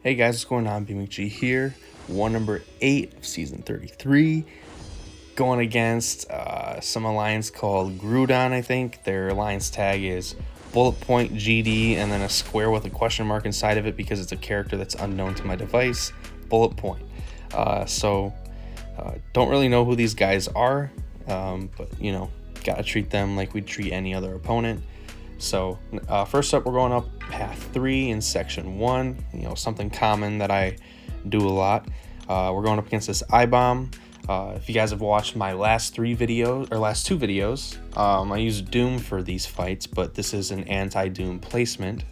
Hey guys, what's going on? BMG here. Number 8 of season 33. Going against some alliance called Groudon, I think. Their alliance tag is bullet point GD and then a square with a question mark inside of it because it's a character that's unknown to my device. Bullet point. Don't really know who these guys are, but you know, gotta treat them like we'd treat any other opponent. So first up, we're going up path 3 in section 1. You know, something common that I do a lot. We're going up against this I-Bomb. If you guys have watched my last two videos, I use Doom for these fights, but this is an anti-Doom placement.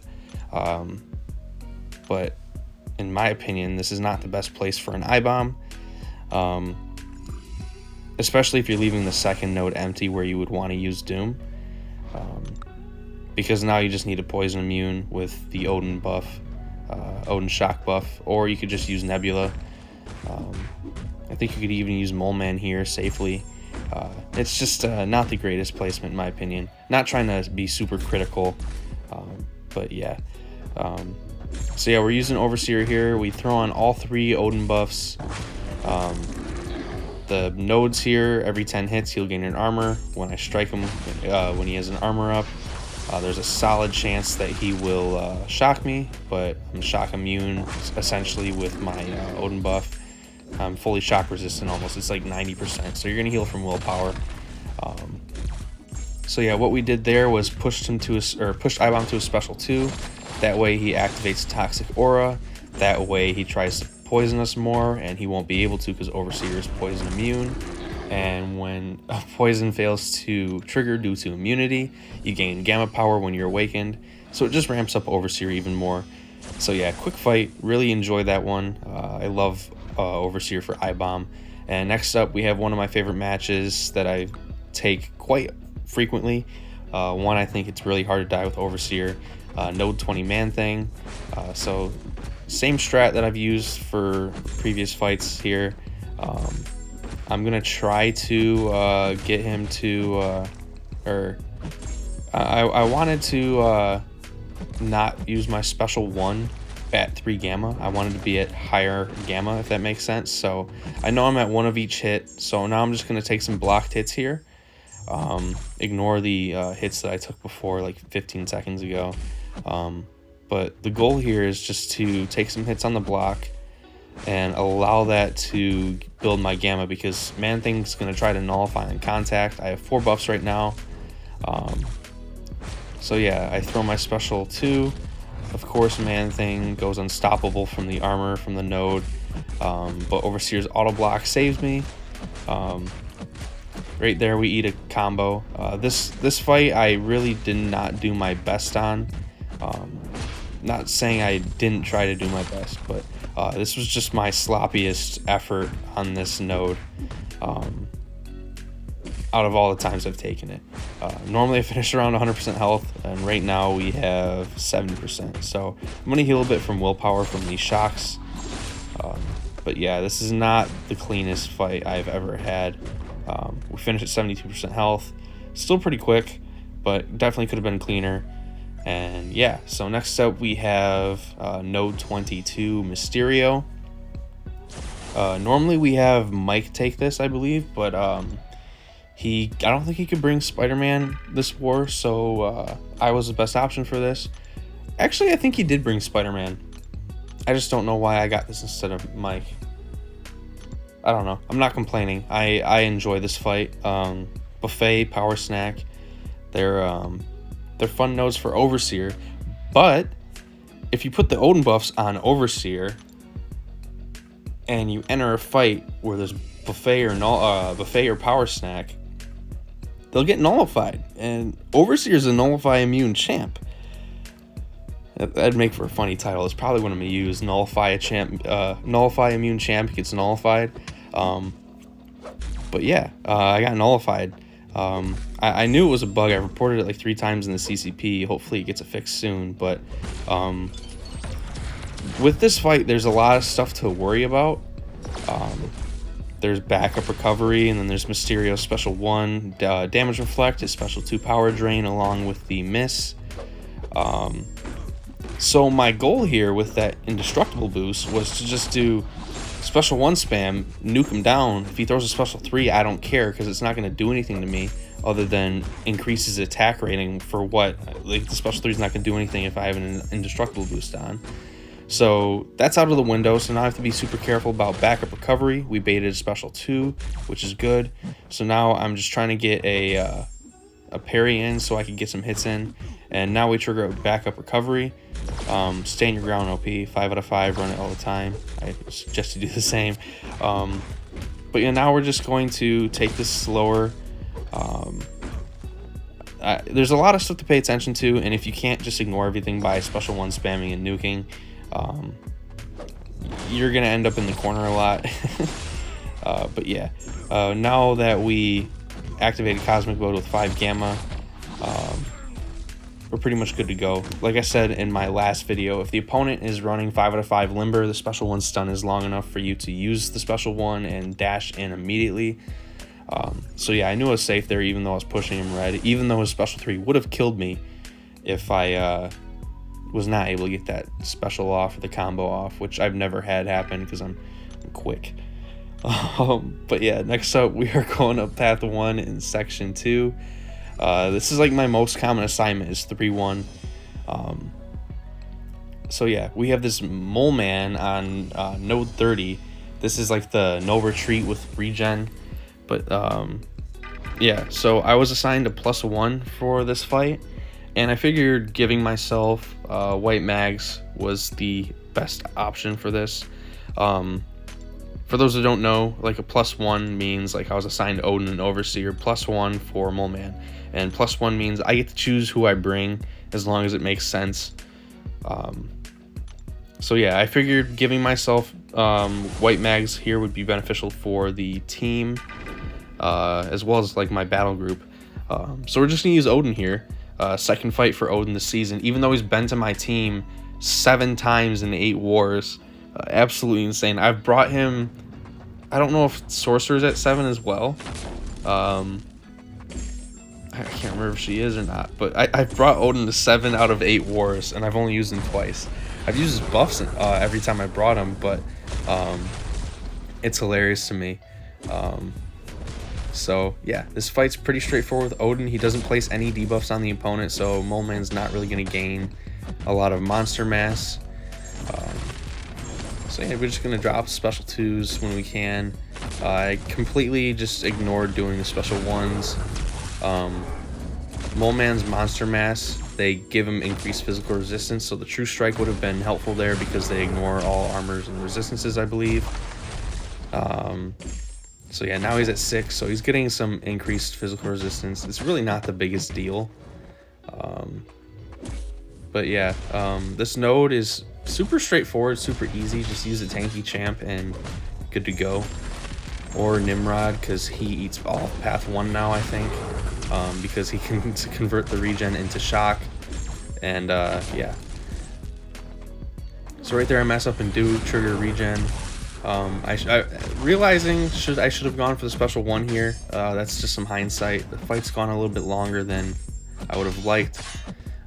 But in my opinion, this is not the best place for an I-Bomb. Especially if you're leaving the second node empty where you would want to use Doom. Because now you just need a poison immune with the Odin buff, Odin shock buff, or you could just use Nebula. I think you could even use Mole Man here safely. It's just not the greatest placement in my opinion. Not trying to be super critical, but yeah. So yeah, we're using Overseer here. We throw on all 3 Odin buffs. The nodes here, every 10 hits he'll gain an armor. When I strike him, when he has an armor up, there's a solid chance that he will shock me, but I'm shock immune essentially with my Odin buff. I'm fully shock resistant almost. It's like 90%, so you're gonna heal from willpower. So yeah, what we did there was pushed I-Bomb to a special 2. That way he activates Toxic Aura. That way he tries to poison us more, and he won't be able to because Overseer is poison immune. And when a poison fails to trigger due to immunity, you gain gamma power when you're awakened. So it just ramps up Overseer even more. So yeah, quick fight. Really enjoyed that one. I love Overseer for I-Bomb. And next up, we have one of my favorite matches that I take quite frequently. One, I think it's really hard to die with Overseer. Node 20 Man thing. So same strat that I've used for previous fights here. I'm gonna try to get him to, I wanted to not use my special 1 at 3 gamma. I wanted to be at higher gamma, if that makes sense. So I know I'm at 1 of each hit, so now I'm just gonna take some blocked hits here. Ignore the hits that I took before, like 15 seconds ago. But the goal here is just to take some hits on the block and allow that to build my gamma, because Man-Thing's going to try to nullify on contact. I have 4 buffs right now. So yeah, I throw my special 2. Of course, Man-Thing goes unstoppable from the armor from the node, but Overseer's auto block saves me. Right there, we eat a combo. This fight I really did not do my best on. Not saying I didn't try to do my best, but this was just my sloppiest effort on this node out of all the times I've taken it. Normally I finish around 100% health, and right now we have 70%. So I'm going to heal a bit from willpower from these shocks. But yeah, this is not the cleanest fight I've ever had. We finished at 72% health. Still pretty quick, but definitely could have been cleaner. And yeah, so next up we have Node 22 Mysterio. Normally we have Mike take this, I believe, but I don't think he could bring Spider-Man this war, so I was the best option for this. Actually, I think he did bring Spider-Man. I just don't know why I got this instead of Mike. I don't know. I'm not complaining. I enjoy this fight. Buffet, Power Snack. They're fun nodes for Overseer, but if you put the Odin buffs on Overseer and you enter a fight where there's Buffet or Power Snack, they'll get nullified, and Overseer is a Nullify immune champ. That'd make for a funny title. It's probably what I'm gonna use. Nullify immune champ gets nullified. But yeah, I got nullified. I knew it was a bug. I reported it like 3 times in the CCP. Hopefully it gets a fix soon. But with this fight, there's a lot of stuff to worry about. There's backup recovery, and then there's Mysterio's special 1 damage reflect, his special 2 power drain, along with the miss. So my goal here with that indestructible boost was to just do special 1 spam, nuke him down. If he throws a special 3, I don't care, because it's not going to do anything to me other than increase his attack rating for what, like, the special 3 is not going to do anything if I have an indestructible boost on. So that's out of the window, so now I have to be super careful about backup recovery. We baited a special 2, which is good. So now I'm just trying to get a parry in so I can get some hits in. And now we trigger a backup recovery. Stand your ground OP, 5 out of 5, run it all the time. I suggest you do the same. But yeah, now we're just going to take this slower. There's a lot of stuff to pay attention to, and if you can't just ignore everything by special 1 spamming and nuking, you're gonna end up in the corner a lot. But yeah, now that we activated Cosmic Mode with 5 Gamma, we're pretty much good to go. Like I said in my last video, if the opponent is running 5 out of 5 Limber, the special 1 stun is long enough for you to use the special 1 and dash in immediately. So yeah, I knew I was safe there, even though I was pushing him red, even though his special 3 would have killed me if I was not able to get that special off or the combo off, which I've never had happen because I'm quick. But yeah, next up we are going up path 1 in section 2. This is like my most common assignment is 3-1. So yeah, we have this Mole Man on node 30. This is like the no retreat with regen. But yeah, so I was assigned a +1 for this fight, and I figured giving myself white mags was the best option for this. For those who don't know, like a +1 means like I was assigned Odin and Overseer, +1 for Mole Man, and +1 means I get to choose who I bring as long as it makes sense. So yeah, I figured giving myself white mags here would be beneficial for the team, as well as like my battle group. So we're just gonna use Odin here. Second fight for Odin this season, even though he's been to my team 7 times in 8 wars. Absolutely insane. I've brought him, I don't know if Sorcerer's at 7 as well. I can't remember if she is or not, but I've brought Odin to 7 out of 8 wars, and I've only used him twice. I've used his buffs every time I brought him, but it's hilarious to me. So yeah, this fight's pretty straightforward with Odin. He doesn't place any debuffs on the opponent, so Mole Man's not really going to gain a lot of monster mass. So yeah, we're just going to drop special 2s when we can. I completely just ignored doing the special 1s. Mole Man's monster mass, they give him increased physical resistance, so the True Strike would have been helpful there because they ignore all armors and resistances, I believe. So yeah, now he's at 6, so he's getting some increased physical resistance. It's really not the biggest deal. But yeah, this node is super straightforward, super easy. Just use a tanky champ and good to go. Or Nimrod, because he eats all path 1 now, I think. Because he can convert the regen into shock. And yeah. So right there I mess up and do trigger regen. Realizing I should have gone for the special 1 here. That's just some hindsight. The fight's gone a little bit longer than I would have liked.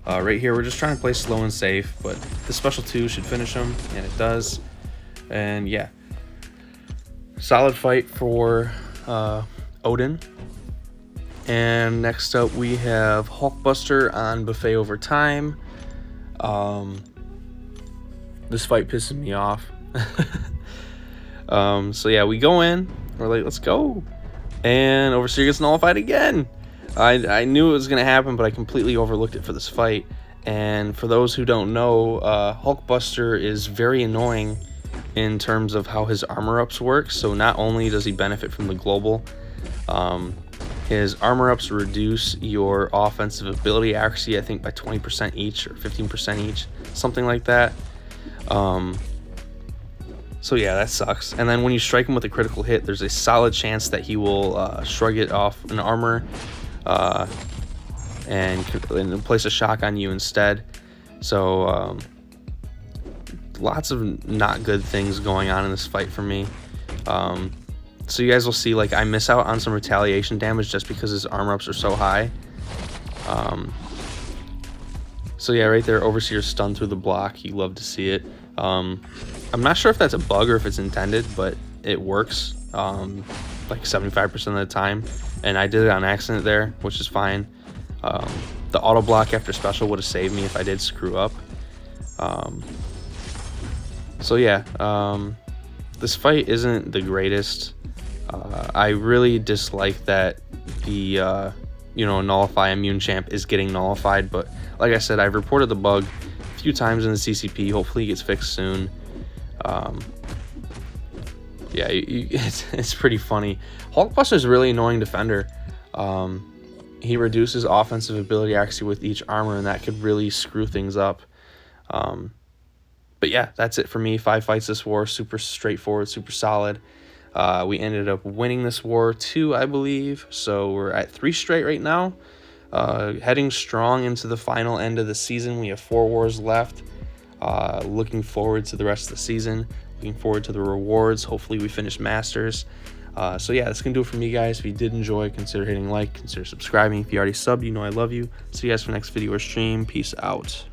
Right here we're just trying to play slow and safe, but the special 2 should finish him, and it does. And yeah, solid fight for Odin. And next up we have Hulkbuster on Buffet Over Time. This fight pisses me off. So yeah, we go in, we're like, let's go, and Overseer gets nullified again. I knew it was gonna happen, but I completely overlooked it for this fight. And for those who don't know, Hulkbuster is very annoying in terms of how his armor ups work. So not only does he benefit from the global, his armor ups reduce your offensive ability accuracy, I think by 20% each or 15% each, something like that. So yeah, that sucks. And then when you strike him with a critical hit, there's a solid chance that he will shrug it off an armor and place a shock on you instead. So lots of not good things going on in this fight for me. So you guys will see, like, I miss out on some retaliation damage just because his armor ups are so high. So yeah, right there, Overseer stunned through the block. You love to see it. I'm not sure if that's a bug or if it's intended, but it works like 75% of the time. And I did it on accident there, which is fine. The auto block after special would have saved me if I did screw up. So yeah, this fight isn't the greatest. I really dislike that the Nullify immune champ is getting nullified, but like I said, I've reported the bug a few times in the CCP. Hopefully it gets fixed soon. Yeah, it's pretty funny. Hulkbuster is a really annoying defender. He reduces offensive ability actually with each armor, and that could really screw things up. But yeah, that's it for me. 5 fights this war, super straightforward, super solid. We ended up winning this war 2, I believe. So we're at 3 straight right now. Heading strong into the final end of the season. We have 4 wars left. Looking forward to the rest of the season. Looking forward to the rewards. Hopefully we finish Masters. So yeah, that's going to do it for me, guys. If you did enjoy, consider hitting like, consider subscribing. If you already subbed, you know I love you. See you guys for the next video or stream. Peace out.